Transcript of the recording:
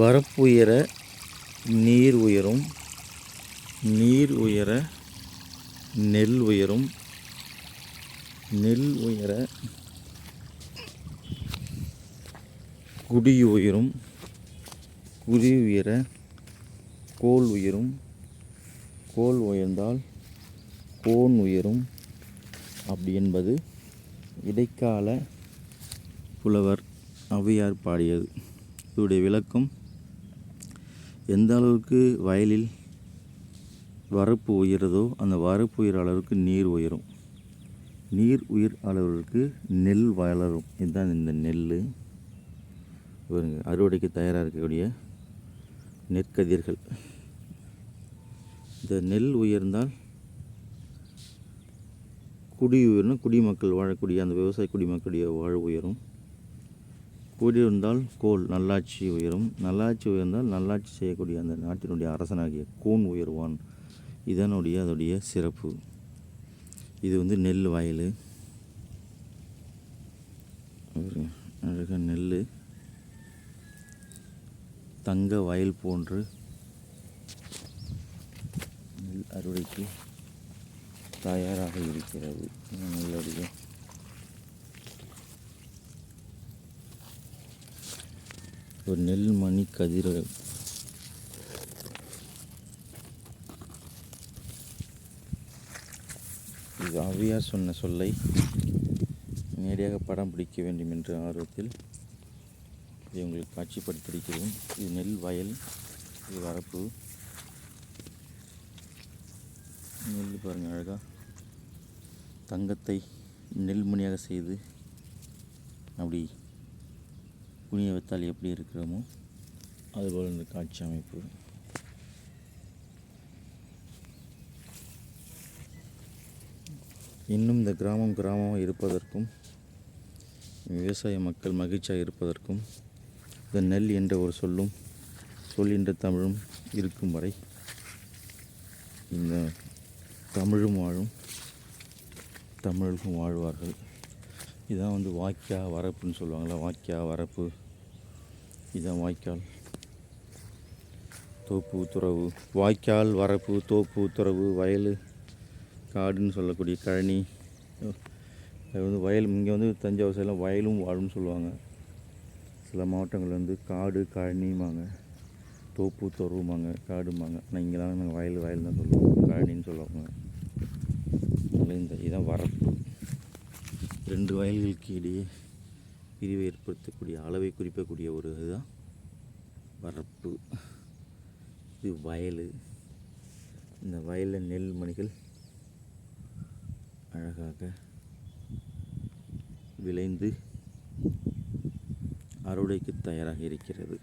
வரப்புயர நீர் உயரும், நீர் உயர நெல் உயரும், நெல் உயர குடி உயரும், குடி உயர கோல் உயரும், கோல் உயர்ந்தால் கோன் உயரும். அப்படி என்பது இடைக்கால புலவர் ஔவையார் பாடியது. இதனுடைய விளக்கம், எந்த அளவுக்கு வயலில் வரப்பு உயருதோ அந்த வரப்பு உயர் அளவுக்கு நீர் உயரும், நீர் உயிர் அளவிற்கு நெல் வளரும். இதுதான் இந்த நெல். அறுவடைக்கு தயாராக இருக்கக்கூடிய நெற்கதிர்கள். இந்த நெல் உயர்ந்தால் குடி உயர்னா குடிமக்கள் வாழக்கூடிய அந்த விவசாய குடிமக்களுடைய வாழ்வு உயரும். குடி இருந்தால் கோல் நல்லாட்சி உயரும், நல்லாட்சி உயர்ந்தால் நல்லாட்சி செய்யக்கூடிய அந்த நாட்டினுடைய அரசனாகிய கோன் உயர்வான். இதனுடைய அதோடைய சிறப்பு. இது நெல் வயல். அழகாக நெல் தங்க வயல் போன்று நெல் அறுவடைக்கு தயாராக இருக்கிறது. நெல்லுடைய ஒரு நெல் மணி கதிர். இது ஔவையார் சொன்ன சொல்லை நேரடியாக படம் பிடிக்க வேண்டும் என்ற ஆர்வத்தில் இதை உங்களுக்கு காட்சிப்படுத்தியிருக்கிறேன். இது நெல் வயல், இது வரப்பு. நெல் பாருங்கள், அழகாக தங்கத்தை நெல் மணியாக செய்து அப்படி குனிய வைத்தால் எப்படி இருக்கிறோமோ அதுபோல் இந்த காட்சி அமைப்பு. இன்னும் இந்த கிராமமாக இருப்பதற்கும் விவசாய மக்கள் மகிழ்ச்சியாக இருப்பதற்கும் இந்த நெல் என்ற ஒரு சொல் என்ற தமிழும் இருக்கும் வரை இந்த தமிழும் வாழும், தமிழுக்கும் வாழ்வார்கள். இதான் வாய்க்கா வரப்புன்னு சொல்லுவாங்களா, வாய்க்கா வரப்பு. இதுதான் வாய்க்கால், தோப்பு, துறவு. வாய்க்கால், வரப்பு, தோப்பு, துறவு, வயல், காடுன்னு சொல்லக்கூடிய கழனி. வயல் இங்கே தஞ்சாவூர் சைடில் வயலும் வாழும்னு சொல்லுவாங்க. சில மாவட்டங்கள் காடு கழனிம்பாங்க, தோப்பு துறவுமாங்க, காடும்பாங்க. ஆனால் இங்கெல்லாம் நாங்கள் வயல் தான் சொல்லுவோம், கழனின்னு சொல்லுவாங்க. இதுதான் வரப்பு. 2 வயல்களுக்கு இடையே பிரிவை ஏற்படுத்தக்கூடிய அளவை குறிக்கக்கூடிய ஒரு இதுதான் வரப்பு. இது வயல். இந்த வயலில் நெல் மணிகள் அழகாக விளைந்து அறுவடைக்கு தயாராக இருக்கிறது.